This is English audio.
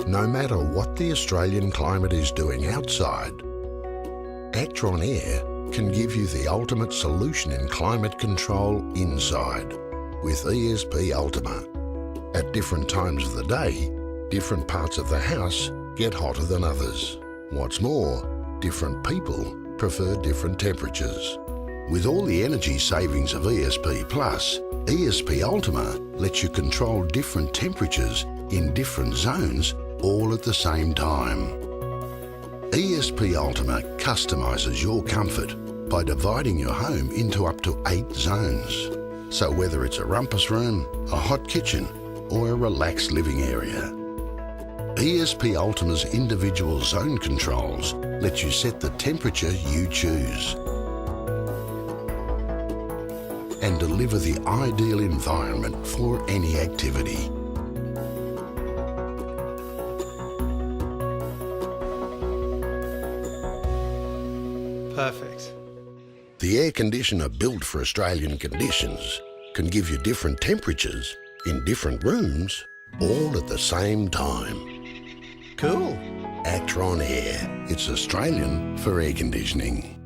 No matter what the Australian climate is doing outside, ActronAir can give you the ultimate solution in climate control inside with ESP Ultima. At different times of the day, different parts of the house get hotter than others. What's more, different people prefer different temperatures. With all the energy savings of ESP Plus, ESP Ultima lets you control different temperatures in different zones all at the same time. ESP Ultima customises your comfort by dividing your home into up to 8 zones. So whether it's a rumpus room, a hot kitchen, or a relaxed living area, ESP Ultima's individual zone controls let you set the temperature you choose and deliver the ideal environment for any activity. Perfect. The air conditioner built for Australian conditions can give you different temperatures in different rooms all at the same time. Cool. ActronAir. It's Australian for air conditioning.